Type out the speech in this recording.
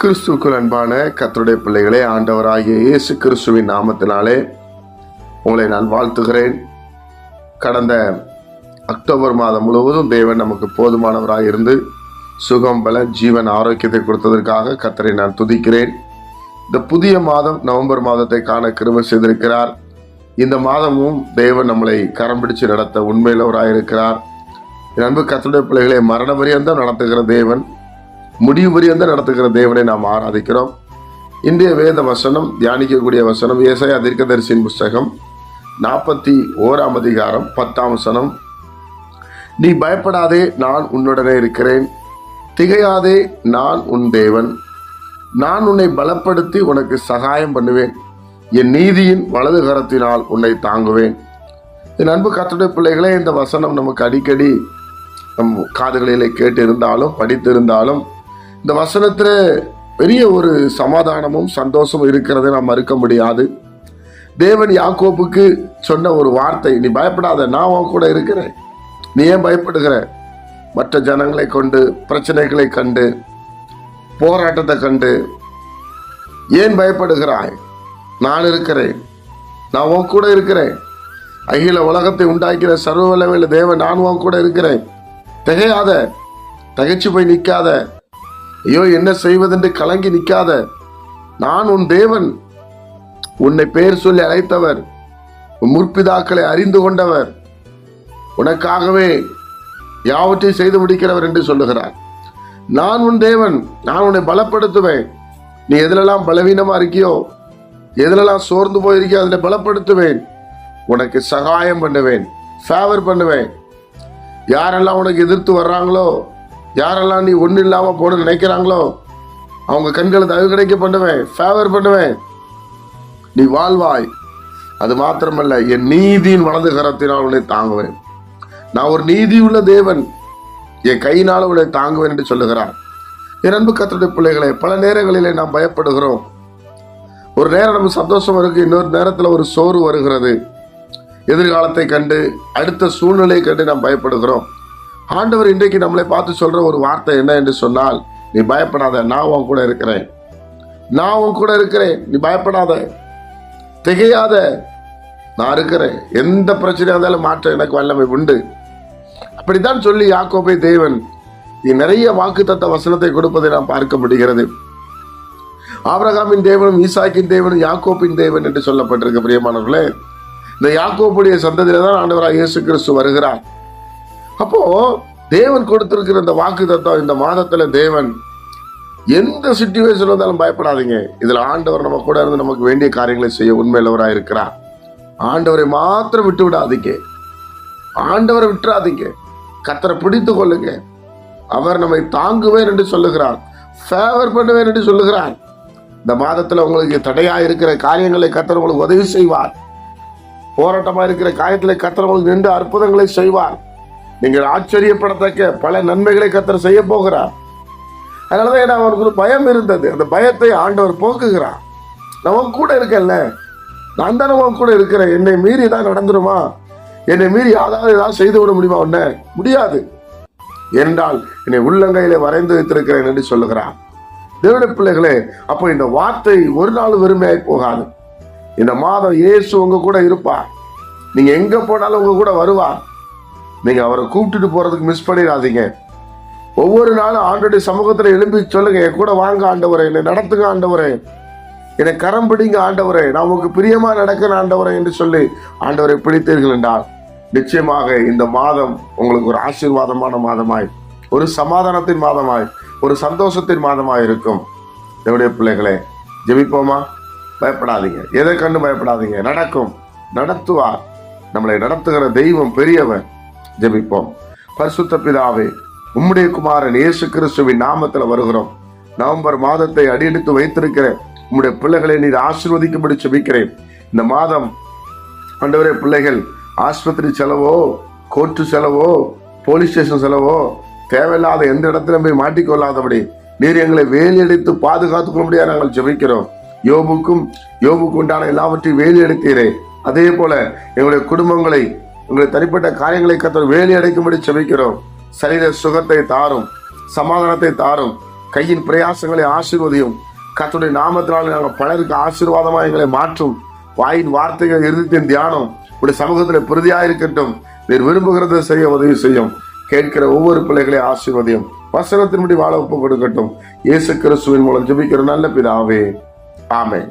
கிறிஸ்துவுக்குள் அன்பான கர்த்தருடைய பிள்ளைகளே, ஆண்டவராகிய இயேசு கிறிஸ்துவின் நாமத்தினாலே உங்களை நான் வாழ்த்துகிறேன். கடந்த அக்டோபர் மாதம் முழுவதும் தேவன் நமக்கு போதுமானவராக இருந்து சுகம், பல, ஜீவன், ஆரோக்கியத்தை கொடுத்ததற்காக கர்த்தரை நான் துதிக்கிறேன். இந்த புதிய மாதம் நவம்பர் மாதத்தை காண கிருபை செய்திருக்கிறார். இந்த மாதமும் தேவன் நம்மளை கரம் பிடிச்சு நடத்த உண்மையிலவராக இருக்கிறார். என் அன்பு கர்த்தருடைய பிள்ளைகளை, மரண பரியந்தம் நடத்துகிற தேவன், முடிவு பரியந்தம் நடத்துகிற தேவனை நாம் ஆராதிக்கிறோம். இன்றைய வேத வசனம், தியானிக்கக்கூடிய வசனம் ஏசாயா தீர்க்கதரிசியின் புஸ்தகம் 41ஆம் அதிகாரம் 10ஆம் வசனம். நீ பயப்படாதே, நான் உன்னுடனே இருக்கிறேன். திகையாதே, நான் உன் தேவன். நான் உன்னை பலப்படுத்தி உனக்கு சகாயம் பண்ணுவேன். என் நீதியின் வலது கரத்தினால் உன்னை தாங்குவேன். என் அன்பு கர்த்தருடைய பிள்ளைகளே, இந்த வசனம் நமக்கு அடிக்கடி நம் காதுகளிலே கேட்டு இருந்தாலும் படித்திருந்தாலும் இந்த வசனத்துல பெரிய ஒரு சமாதானமும் சந்தோஷமும் இருக்கிறதை நாம் மறுக்க முடியாது. தேவன் யாக்கோப்புக்கு சொன்ன ஒரு வார்த்தை, நீ பயப்படாத, நான் உன் கூட இருக்கிறேன். நீ ஏன் பயப்படுகிற? மற்ற ஜனங்களை கொண்டு, பிரச்சனைகளை கண்டு, போராட்டத்தை கண்டு ஏன் பயப்படுகிறாய்? நான் இருக்கிறேன், நான் உன் கூட இருக்கிறேன். அகில உலகத்தை உண்டாக்கிற சர்வ வல்லமையுள்ள தேவன், நான் உன் கூட இருக்கிறேன். திகையாத, தகைச்சு போய் நிற்காத, ஐயோ என்ன செய்வதென்று கலங்கி நிற்காத. நான் உன் தேவன், உன்னை பெயர் சொல்லி அழைத்தவர், உன் முற்பிதாக்களை அறிந்து கொண்டவர், உனக்காகவே யாவற்றையும் செய்து முடிக்கிறவர் என்று சொல்லுகிறார். நான் உன் தேவன், நான் உன்னை பலப்படுத்துவேன். நீ எதிலெல்லாம் பலவீனமா இருக்கியோ, எதிலெல்லாம் சோர்ந்து போயிருக்கியோ அதில் பலப்படுத்துவேன். உனக்கு சகாயம் பண்ணுவேன், ஃபேவர் பண்ணுவேன். யாரெல்லாம் உனக்கு எதிர்த்து வர்றாங்களோ, யாரெல்லாம் நீ ஒன்றும் இல்லாமல் போட நினைக்கிறாங்களோ, அவங்க கண்களை தயவு கிடைக்க பண்ணுவேன், ஃபேவர் பண்ணுவேன். நீ வாழ்வாய். அது மாத்திரமல்ல, என் நீதியின் வலது கரத்தினால் உன்னை தாங்குவேன். நான் ஒரு நீதி உள்ள தேவன், என் கையினால் உன்னை தாங்குவேன் என்று சொல்லுகிறார். என் அன்பு கர்த்தருடைய பிள்ளைகளை, பல நேரங்களிலே நாம் பயப்படுகிறோம். ஒரு நேரம் நமக்கு சந்தோஷம் இருக்கு, இன்னொரு நேரத்தில் ஒரு சோர்வு வருகிறது. எதிர்காலத்தை கண்டு, அடுத்த சூழ்நிலையை கண்டு நாம் பயப்படுகிறோம். ஆண்டவர் இன்றைக்கு நம்மளை பார்த்து சொல்ற ஒரு வார்த்தை என்ன என்று சொன்னால், நீ பயப்படாத, நான் உன் கூட இருக்கிறேன். நான் உன் கூட இருக்கிறேன், நீ பயப்படாத, திகையாத, நான் இருக்கிறேன். எந்த பிரச்சனையா இருந்தாலும் மாற்ற எனக்கு வல்லமை உண்டு. அப்படித்தான் சொல்லி யாக்கோபை தேவன் நிறைய வாக்குத்தத்த வசனத்தை கொடுப்பதை நாம் பார்க்க முடிகிறது. ஆபிரகாமின் தேவனும், ஈசாக்கின் தேவனும், யாக்கோபின் தேவன் என்று சொல்லப்பட்டிருக்க பிரியமானவர்களே, இந்த யாக்கோபுடைய சந்ததியில தான் ஆண்டவராக இயேசு கிறிஸ்து வருகிறார். அப்போ தேவன் கொடுத்திருக்கிற இந்த வாக்கு தத்துவம், இந்த மாதத்துல தேவன் எந்த சிச்சுவேஷன் வந்தாலும் பயப்படாதீங்க. இதுல ஆண்டவர் நம்ம கூட இருந்து நமக்கு வேண்டிய காரியங்களை செய்ய உண்மையிலவராக இருக்கிறார். ஆண்டவரை மாத்திரம் விட்டு விடாதீங்க, ஆண்டவரை விட்டுறாதீங்க. கர்த்தரை பிடித்து கொள்ளுங்க. அவர் நம்மை தாங்குவேன் என்று சொல்லுகிறார், ஃபேவர் பண்ணுவேன் என்று சொல்லுகிறார். இந்த மாதத்துல உங்களுக்கு தடையா இருக்கிற காரியங்களை கர்த்தர் உங்களுக்கு உதவி செய்வார். போராட்டமா இருக்கிற காரியத்தில் கர்த்தர் உங்களுக்கு நின்று அற்புதங்களை செய்வார். நீங்கள் ஆச்சரியப்படத்தக்க பல நன்மைகளை கர்த்தர் செய்ய போகிறார். அதனாலதான் அவருக்கு ஒரு பயம் இருந்தது. அந்த பயத்தை ஆண்டவர் போக்குகிறார். நான் கூட இருக்கேன்ல, நான் தானே உன் கூட இருக்கிறேன். என்னை மீறி ஏதாவது நடந்துருமா? என்னை மீறி ஏதாவது செய்து விட முடியுமா? உன்ன முடியாது என்றால் என்னை உள்ளங்கையில வரைந்து வைத்திருக்கிறேன் என்று சொல்லுகிறார். தேவனுடைய பிள்ளைகளே, அப்போ இந்த வார்த்தை ஒரு நாள் வெறுமையாய் போகாது. இந்த மாதம் இயேசு உங்க கூட இருப்பார். நீங்க எங்க போனாலும் உங்க கூட வருவார். நீங்க அவரை கூப்பிட்டுட்டு போறதுக்கு மிஸ் பண்ணிடாதீங்க. ஒவ்வொரு நாளும் ஆண்டவருடைய சமூகத்துல எழும்பி சொல்லுங்க, என் கூட வாங்க ஆண்டவரே, என்னை நடத்துங்க ஆண்டவரே, என்னை கரம் பிடிங்க ஆண்டவரே, நான் உங்களுக்கு பிரியமா நடக்கிறேன் ஆண்டவரே என்று சொல்லி ஆண்டவரை பிடித்தீர்கள் என்றால் நிச்சயமாக இந்த மாதம் உங்களுக்கு ஒரு ஆசீர்வாதமான மாதமாய், ஒரு சமாதானத்தின் மாதமாய், ஒரு சந்தோஷத்தின் மாதமாய் இருக்கும். என்னுடைய பிள்ளைகளே, ஜெபிப்போமா? பயப்படாதீங்க, எதை கண்டு பயப்படாதீங்க. நடக்கும், நடத்துவார். நம்மளை நடத்துகிற தெய்வம் பெரியவர். ஜெபிப்போம். பரிசுத்த பிதாவே, உம்முடைய குமாரன் இயேசு கிறிஸ்துவின் நாமத்தில் வருகிறோம். நவம்பர் மாதத்தை அடியெடுத்து வைத்திருக்கிற உம்முடைய பிள்ளைகளை நீர் ஆசீர்வதிக்கும்படி ஜெபிக்கிறேன். இந்த மாதம் ஆண்டவரே, பிள்ளைகள் ஆஸ்பத்திரி செலவோ, கோர்ட்டு செலவோ, போலீஸ் ஸ்டேஷன் செலவோ, தேவையில்லாத எந்த இடத்திலும் போய் மாட்டிக்கொள்ளாதபடி நீர் எங்களை வேலியடித்து பாதுகாத்துக் கொள்ளும்படியா நாங்கள் ஜெபிக்கிறோம். யோபுக்கு உண்டான எல்லாவற்றையும் வேலி அடைத்தீரே, அதே போல எங்களுடைய குடும்பங்களை, எங்களுடைய தனிப்பட்ட காரியங்களை கர்த்தர் வேலி அடைக்கும்படி ஜெபிக்கிறோம். சரீர சுகத்தை தாரும், சமாதானத்தை தாரும். கையின் பிரயாசங்களை ஆசீர்வதியும். கர்த்தருடைய நாமத்தினாலே நாங்கள் பலருக்கு ஆசீர்வாதமாக எங்களை மாற்றும். வாயின் வார்த்தைகள், இருதயத்தின் தியானம் உடைய சமூகத்தில் பிரதியாயிருக்கட்டும். நீர் விரும்புகிறதை செய்ய உதவி செய்யும். கேட்கிற ஒவ்வொரு பிள்ளைகளை ஆசீர்வதியும். வசனத்தின்படி வாழ ஒப்பு கொடுக்கட்டும். இயேசு கிறிஸ்துவின் மூலம் ஜெபிக்கிற நல்ல பிதாவே, ஆமென்.